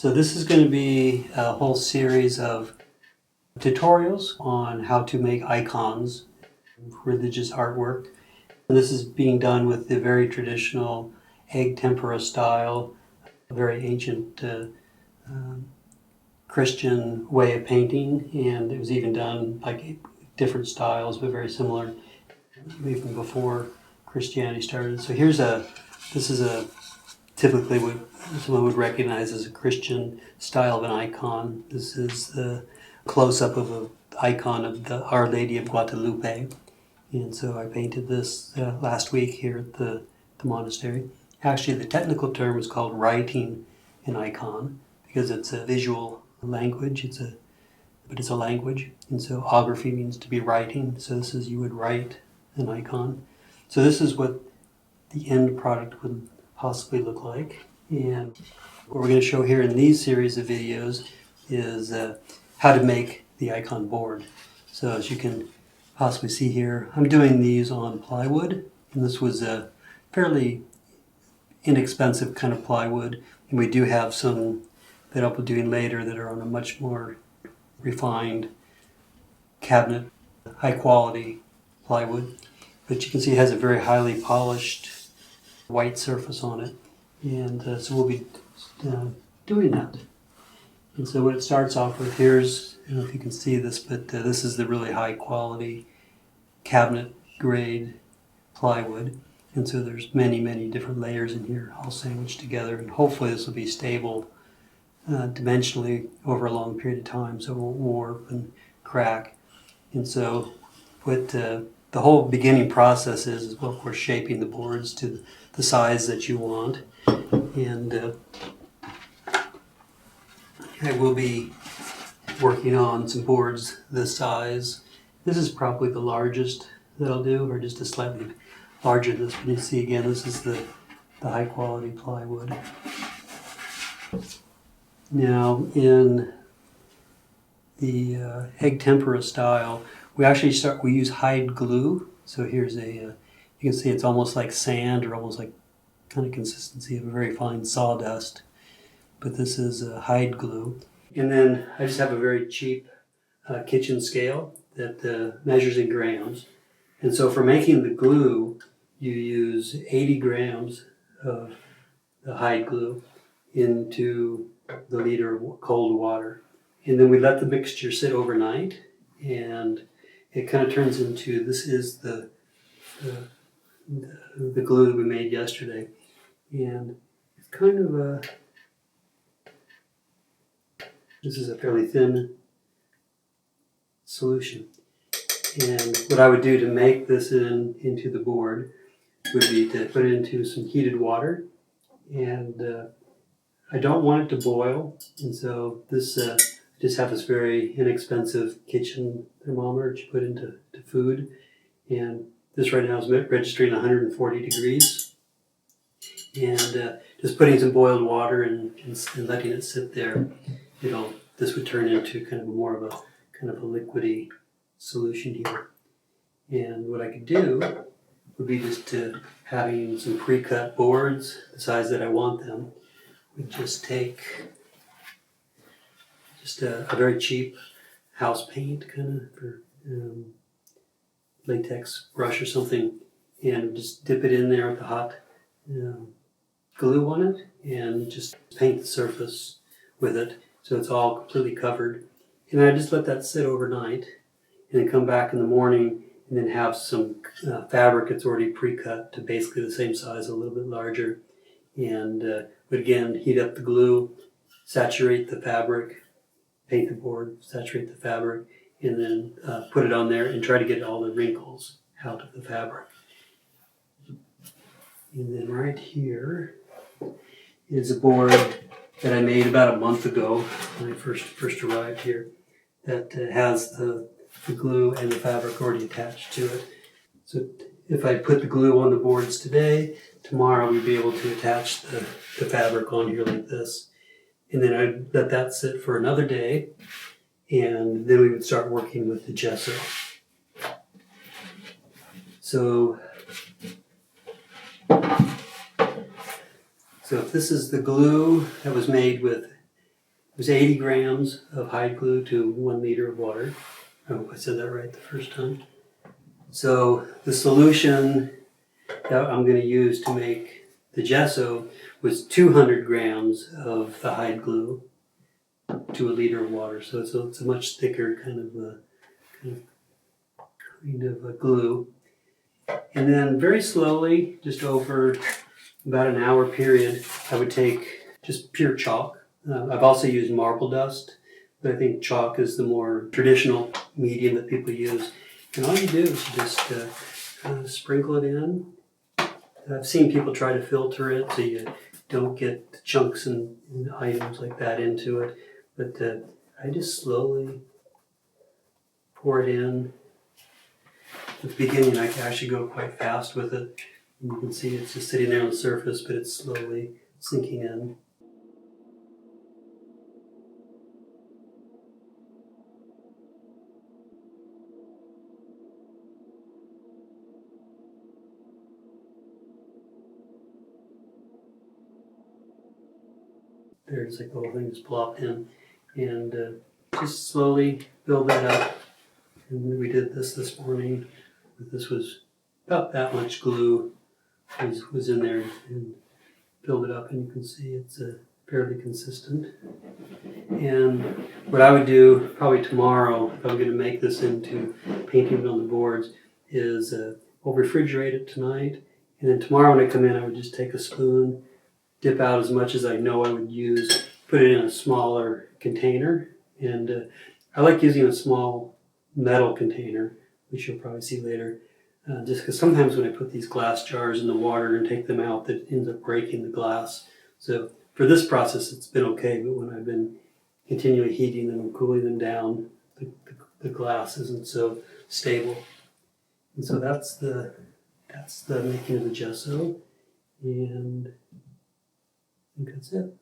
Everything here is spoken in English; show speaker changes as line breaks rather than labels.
So this is going to be a whole series of tutorials on how to make icons, religious artwork. And this is being done with the very traditional egg tempera style, a very ancient Christian way of painting, and it was even done like different styles but very similar even before Christianity started. So this is typically what someone would recognize as a Christian style of an icon. This is the close-up of an icon of the Our Lady of Guadalupe. And so I painted this last week here at the monastery. Actually, the technical term is called writing an icon because it's a visual language. But it's a language. And so ography means to be writing. So this is, you would write an icon. So this is what the end product would possibly look like. And what we're going to show here in these series of videos is how to make the icon board. So as you can possibly see here, I'm doing these on plywood, and this was a fairly inexpensive kind of plywood, and we do have some that I'll be doing later that are on a much more refined cabinet, high quality plywood. But you can see it has a very highly polished white surface on it, and so we'll be doing that. And so what it starts off with, here's, I don't know if you can see this, but this is the really high quality cabinet grade plywood. And so there's many different layers in here all sandwiched together, and hopefully this will be stable dimensionally over a long period of time, so it won't warp and crack. And so what the whole beginning process is, well, of course, shaping the boards to the size that you want. And I will be working on some boards this size. This is probably the largest that I'll do, or just a slightly larger than this. But you see again, this is the high quality plywood. Now in the egg tempera style, we use hide glue. So here's you can see it's almost like sand, or almost like kind of consistency of a very fine sawdust. But this is hide glue. And then I just have a very cheap kitchen scale that measures in grams. And so for making the glue, you use 80 grams of the hide glue into the liter of cold water. And then we let the mixture sit overnight, and it kind of turns into, this is the glue that we made yesterday. And it's kind of this is a fairly thin solution. And what I would do to make this into the board would be to put it into some heated water. And I don't want it to boil. And so this, I just have this very inexpensive kitchen thermometer that you put into food. And this right now is registering 140 degrees. And just putting some boiled water and letting it sit there, this would turn into kind of more of a liquidy solution here. And what I could do would be just having some pre-cut boards the size that I want them. We just take a very cheap house paint, kind of, for latex brush or something, and just dip it in there with the hot glue on it, and just paint the surface with it so it's all completely covered. And I just let that sit overnight, and then come back in the morning and then have some fabric that's already pre-cut to basically the same size, a little bit larger. And but again, heat up the glue, saturate the fabric, paint the board, saturate the fabric, and then put it on there and try to get all the wrinkles out of the fabric. And then right here is a board that I made about a month ago when I first arrived here, that has the glue and the fabric already attached to it. So if I put the glue on the boards today, tomorrow we'd be able to attach the fabric on here like this. And then I'd let that sit for another day, and then we would start working with the gesso. So if this is the glue that was made with it was 80 grams of hide glue to 1 liter of water. I hope I said that right the first time. So the solution that I'm going to use to make the gesso was 200 grams of the hide glue to a liter of water. So it's a much thicker kind of a glue. And then very slowly, just over about an hour period, I would take just pure chalk. I've also used marble dust, but I think chalk is the more traditional medium that people use. And all you do is just sprinkle it in. I've seen people try to filter it so you don't get chunks and items like that into it. But I just slowly pour it in. At the beginning, I can actually go quite fast with it. And you can see it's just sitting there on the surface, but it's slowly sinking in. There's like the whole thing just plopped in. And just slowly build that up. And we did this morning. This was about that much glue was in there, and build it up, and you can see it's fairly consistent. And what I would do probably tomorrow, if I'm going to make this into painting it on the boards, is I'll refrigerate it tonight, and then tomorrow when I come in, I would just take a spoon, dip out as much as I know I would use, put it in a smaller container, and I like using a small metal container, which you'll probably see later, just because sometimes when I put these glass jars in the water and take them out, that ends up breaking the glass. So for this process, it's been okay, but when I've been continually heating them and cooling them down, the glass isn't so stable. And so that's the making of the gesso, and I think that's it.